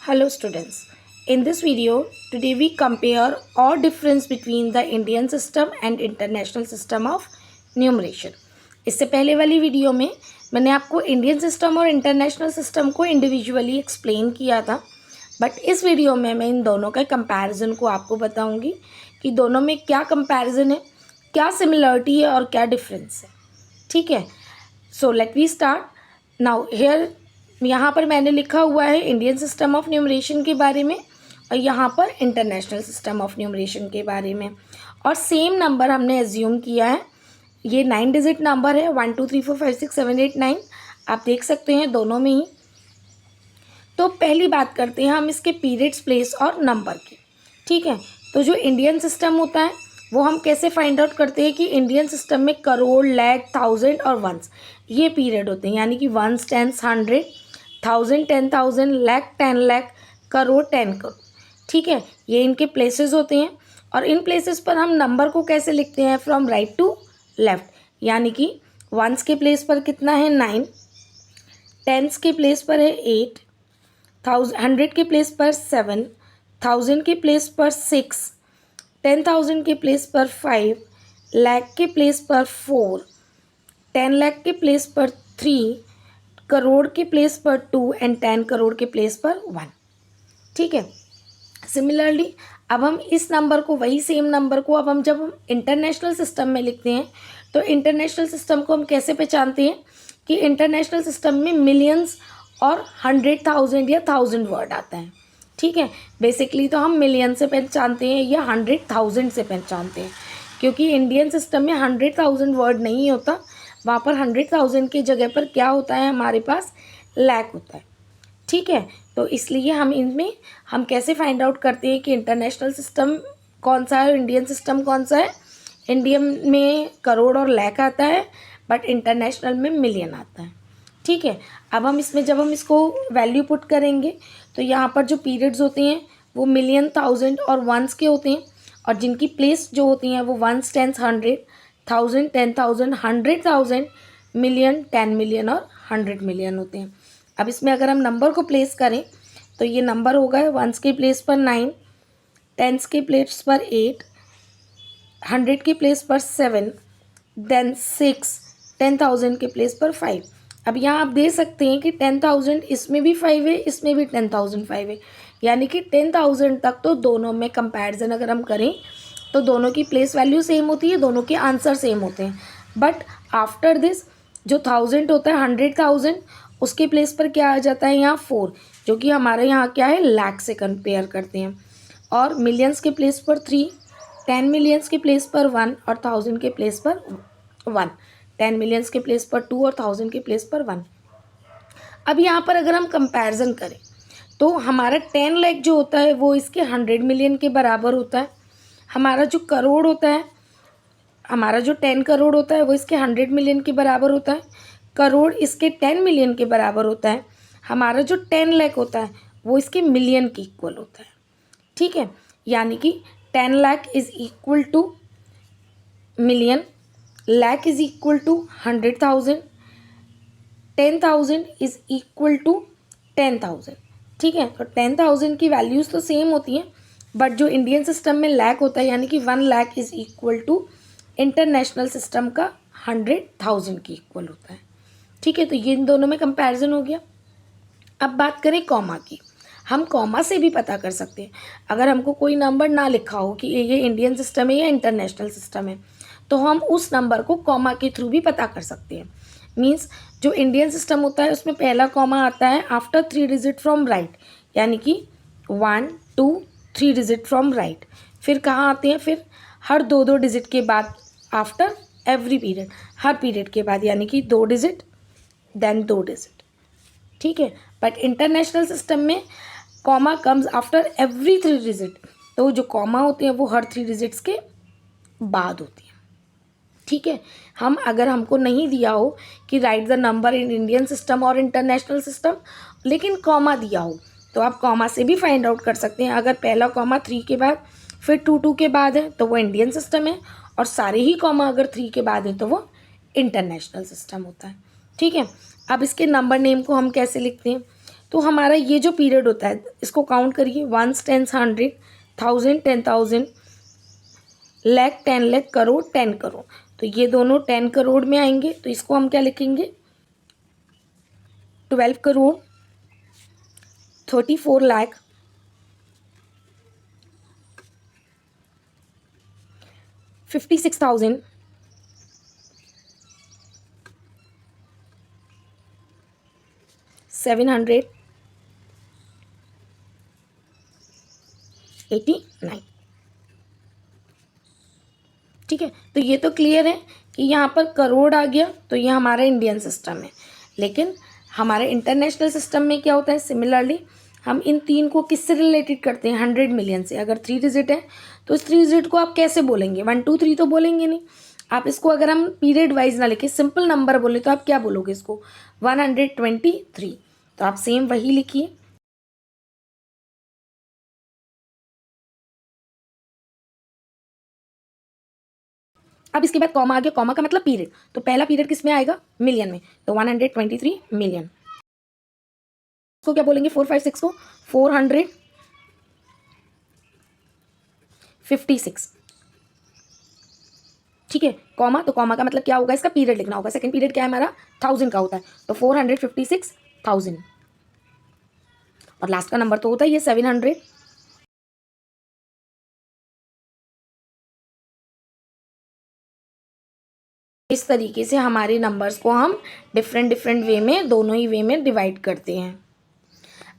Hello students. In this video, today we compare or difference between the Indian system and international system of numeration. इससे पहले वाली video में मैंने आपको Indian system और international system को इंडिविजुअली एक्सप्लेन किया था, बट इस वीडियो में मैं इन दोनों के कंपैरिजन को आपको बताऊंगी कि दोनों में क्या कंपैरिजन है, क्या सिमिलरिटी है और क्या डिफरेंस है. ठीक है, so let we start now. Here यहाँ पर मैंने लिखा हुआ है इंडियन सिस्टम ऑफ न्यूमरेशन के बारे में और यहाँ पर इंटरनेशनल सिस्टम ऑफ न्यूमरेशन के बारे में, और सेम नंबर हमने एज्यूम किया है. ये 9 डिजिट नंबर है, 1 2 3 4 5 6 7 8 9. आप देख सकते हैं दोनों में ही. तो पहली बात करते हैं हम इसके पीरियड्स, प्लेस और नंबर की. ठीक है, तो जो इंडियन सिस्टम होता है वो हम कैसे फाइंड आउट करते हैं कि इंडियन सिस्टम में करोड़, लाख, थाउजेंड और वंस ये पीरियड होते हैं, यानी कि वंस, टेंस, 100, 1000, 10,000, लाख, 10 लाख, करोड़, 10 करोड़. ठीक है, ये इनके प्लेसेस होते हैं. और इन प्लेसेस पर हम नंबर को कैसे लिखते हैं, फ्रॉम राइट टू लेफ्ट. यानी कि वंस के प्लेस पर कितना है, 9. टेंस के प्लेस पर है 8. 100 के प्लेस पर 7. 1000 के प्लेस पर 6. 10,000 के प्लेस पर 5. लाख के प्लेस पर 4. 10 लाख के प्लेस पर 3. करोड़ के प्लेस पर 2 एंड 10 करोड़ के प्लेस पर 1. ठीक है, सिमिलरली अब हम इस नंबर को, वही सेम नंबर को अब हम जब हम इंटरनेशनल सिस्टम में लिखते हैं तो इंटरनेशनल सिस्टम को हम कैसे पहचानते हैं कि इंटरनेशनल सिस्टम में मिलियंस और 100,000 या 1000 वर्ड आता है. ठीक है, बेसिकली तो हम मिलियन से पहचानते हैं या 100,000 से पहचानते हैं, क्योंकि इंडियन सिस्टम में 100,000 वर्ड नहीं होता. वहाँ पर 100,000 की जगह पर क्या होता है, हमारे पास लाख होता है. ठीक है, तो इसलिए हम कैसे फाइंड आउट करते हैं कि इंटरनेशनल सिस्टम कौन सा है, इंडियन सिस्टम कौन सा है. इंडियन में करोड़ और लाख आता है, बट इंटरनेशनल में मिलियन आता है. ठीक है, अब हम इसमें जब हम इसको वैल्यू पुट करेंगे तो यहाँ पर जो पीरियड्स होते हैं वो मिलियन, थाउजेंड और वंस के होते हैं, और जिनकी प्लेस जो होती हैं वो वंस, टेंस, 100, 1000, 10,000, 100,000, मिलियन, 10 मिलियन और 100 मिलियन होते हैं. अब इसमें अगर हम नंबर को प्लेस करें तो ये नंबर होगा वंस के प्लेस पर 9. टेंस के प्लेस पर 8. 100 के प्लेस पर 7. देन 6. 10,000 के प्लेस पर 5. अब यहाँ आप दे सकते हैं कि 10,000 इसमें भी 5 है, इसमें भी 10,000 5 है, यानी कि 10,000 तक तो दोनों में कंपैरिजन अगर हम करें तो दोनों की प्लेस वैल्यू सेम होती है, दोनों के आंसर सेम होते हैं. बट आफ्टर दिस जो 1000 होता है, 100,000, उसके प्लेस पर क्या आ जाता है यहाँ 4, जो कि हमारे यहाँ क्या है, लाख से कंपेयर करते हैं. और मिलियंस के प्लेस पर 3. 10 मिलियंस के प्लेस पर 1 और 1000 के प्लेस पर 1. 10 मिलियंस के प्लेस पर 2 और 1000 के प्लेस पर 1. अब यहाँ पर अगर हम कंपैरिजन करें तो हमारा 10 लाख जो होता है वो इसके 100 मिलियन के बराबर होता है. हमारा जो करोड़ होता है, हमारा जो 10 करोड़ होता है वो इसके 100 मिलियन के बराबर होता है. करोड़ इसके 10 मिलियन के बराबर होता है. हमारा जो 10 लाख होता है वो इसके मिलियन के इक्वल होता है. ठीक है, यानी कि 10 lakh is equal to million, lakh is equal to 100,000, 10,000 is equal to 10,000. ठीक है, तो 10,000 की वैल्यूज़ तो सेम होती हैं, बट जो इंडियन सिस्टम में लाख होता है, यानी कि 1 lakh is equal to international system का 100,000 की इक्वल होता है. ठीक है, तो ये इन दोनों में कंपैरिजन हो गया. अब बात करें कॉमा की. हम कॉमा से भी पता कर सकते हैं. अगर हमको कोई नंबर ना लिखा हो कि ये इंडियन सिस्टम है या इंटरनेशनल सिस्टम है, तो हम उस नंबर को कॉमा के थ्रू भी पता कर सकते हैं. मीन्स जो इंडियन सिस्टम होता है उसमें पहला कॉमा आता है आफ्टर 3 डिजिट फ्रॉम राइट, यानी कि 1 2 3 डिजिट फ्रॉम राइट. फिर कहाँ आते हैं, फिर हर 2 डिजिट के बाद, आफ्टर एवरी पीरियड, हर पीरियड के बाद, यानी कि 2 डिजिट देन 2 डिजिट. ठीक है, बट इंटरनेशनल सिस्टम में comma comes after every 3 digit. तो जो कॉमा होते हैं वो हर 3 डिजिट्स के बाद होती हैं. ठीक है, अगर हमको नहीं दिया हो कि right the number in Indian system और इंटरनेशनल सिस्टम, लेकिन कॉमा दिया हो तो आप कॉमा से भी फाइंड आउट कर सकते हैं. अगर पहला कॉमा 3 के बाद फिर 2 2 के बाद है तो वो इंडियन सिस्टम है, और सारे ही कॉमा अगर 3 के बाद है तो वो इंटरनेशनल सिस्टम होता है. ठीक है, अब इसके नंबर नेम को हम कैसे लिखते हैं, तो हमारा ये जो पीरियड होता है इसको काउंट करिए, 1 10 100 1000 10,000 लाख 10 लाख करोड़ 10 करोड़, तो ये दोनों 10 करोड़ में आएंगे। तो इसको हम क्या लिखेंगे, 12 करोड़ 34 लाख 56,000 789। ठीक है, तो ये तो क्लियर है कि यहाँ पर करोड़ आ गया, तो ये हमारा इंडियन सिस्टम है। लेकिन हमारे इंटरनेशनल सिस्टम में क्या होता है, सिमिलरली हम इन तीन को किससे रिलेटेड करते हैं, 100 मिलियन से। अगर 3 डिजिट है तो इस 3 डिजिट को आप कैसे बोलेंगे, 1 2 3 तो बोलेंगे नहीं। आप इसको अगर हम पीरियड वाइज ना लिखे सिंपल नंबर बोले तो आप क्या बोलोगे इसको, 123। तो आप सेम वही लिखिए। अब इसके बाद कॉमा आ गया, कॉमा का मतलब पीरियड, तो पहला पीरियड किस में आएगा, मिलियन में, तो 123 मिलियन। इसको क्या बोलेंगे, 456 को 456। ठीक है, कॉमा, तो कॉमा का मतलब क्या होगा, इसका पीरियड लिखना होगा। सेकंड पीरियड क्या है हमारा, 1000 का होता है, तो 456,000। और लास्ट का नंबर तो होता है ये 700। इस तरीके से हमारे नंबर्स को हम डिफरेंट वे में, दोनों ही वे में डिवाइड करते हैं।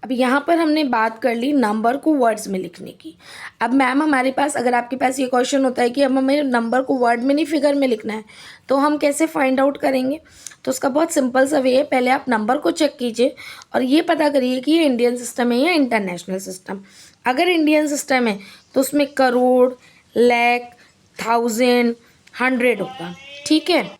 अब यहाँ पर हमने बात कर ली नंबर को वर्ड्स में लिखने की। अब मैम हमारे पास, अगर आपके पास ये क्वेश्चन होता है कि अब हमें नंबर को वर्ड में नहीं फिगर में लिखना है, तो हम कैसे फाइंड आउट करेंगे, तो उसका बहुत सिंपल सा वे है, पहले आप नंबर को चेक कीजिए और ये पता करिए कि ये इंडियन सिस्टम है या इंटरनेशनल सिस्टम। अगर इंडियन सिस्टम है तो उसमें करोड़, लाख, 1000, 100 होगा। ठीक है,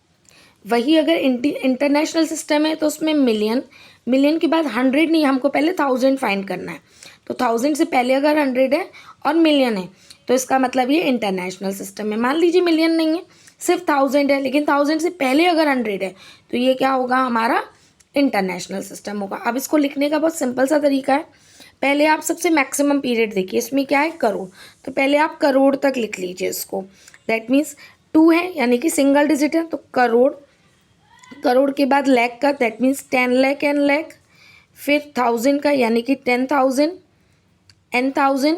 वही अगर इंटरनेशनल सिस्टम है तो उसमें मिलियन, मिलियन के बाद 100 नहीं, हमको पहले 1000 फाइंड करना है। तो 1000 से पहले अगर 100 है और मिलियन है तो इसका मतलब ये इंटरनेशनल सिस्टम है। मान लीजिए मिलियन नहीं है, सिर्फ 1000 है, लेकिन 1000 से पहले अगर 100 है तो ये क्या होगा, हमारा इंटरनेशनल सिस्टम होगा। अब इसको लिखने का बहुत सिंपल सा तरीका है। पहले आप सबसे मैक्सिमम पीरियड देखिए, इसमें क्या है, करोड़, तो पहले आप करोड़ तक लिख लीजिए इसको। दैट मीन्स 2 है यानी कि सिंगल डिजिट है, तो करोड़, करोड़ के बाद लाख का, दैट मीन्स 10 लाख एन लाख, फिर 1000 का यानी कि 10,000 एन 1000,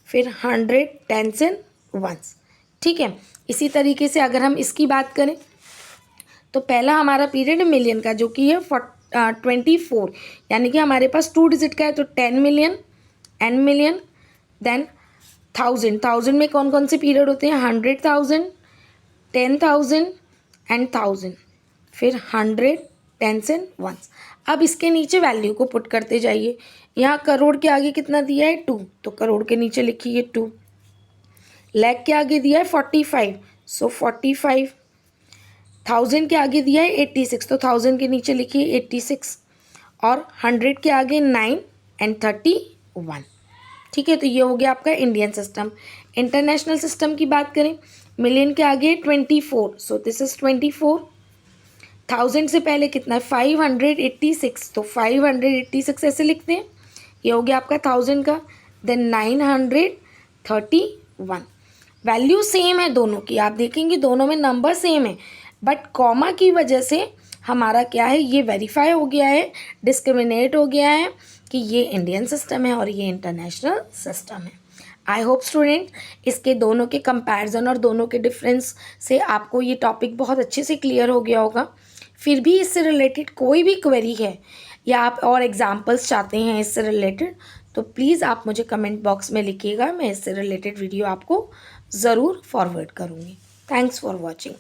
फिर 100 टेंस एंड वंस। ठीक है, इसी तरीके से अगर हम इसकी बात करें तो पहला हमारा पीरियड है मिलियन का, जो कि है 24, यानी कि हमारे पास 2 डिजिट का है, तो 10 मिलियन, एन मिलियन, देन 1000, 1000 में कौन कौन से पीरियड होते हैं, 100,000, 10,000 एंड 1000, फिर 100 टेंस एंड वंस। अब इसके नीचे वैल्यू को पुट करते जाइए। यहाँ करोड़ के आगे कितना दिया है, 2, तो करोड़ के नीचे लिखिए 2। लाख के आगे दिया है 45, सो 45। 1000 के आगे दिया है 86, तो 1000 के नीचे लिखिए 86। और 100 के आगे 9 एंड 31। ठीक है, तो ये हो गया आपका इंडियन सिस्टम। इंटरनेशनल सिस्टम की बात करें, मिलियन के आगे 24, सो दिस इज 24। 1000 से पहले कितना है, 586, तो 586 ऐसे लिखते हैं, ये हो गया आपका 1000 का। देन 931। वैल्यू सेम है दोनों की, आप देखेंगे दोनों में नंबर सेम है, बट कॉमा की वजह से हमारा क्या है, ये वेरीफाई हो गया है, डिस्क्रिमिनेट हो गया है कि ये इंडियन सिस्टम है और ये इंटरनेशनल सिस्टम है। आई होप स्टूडेंट इसके दोनों के कंपैरिजन और दोनों के डिफरेंस से आपको ये टॉपिक बहुत अच्छे से क्लियर हो गया होगा। फिर भी इससे रिलेटेड कोई भी क्वेरी है या आप और एग्जांपल्स चाहते हैं इससे रिलेटेड, तो प्लीज़ आप मुझे कमेंट बॉक्स में लिखिएगा, मैं इससे रिलेटेड वीडियो आपको ज़रूर फॉरवर्ड करूँगी। Thanks for watching.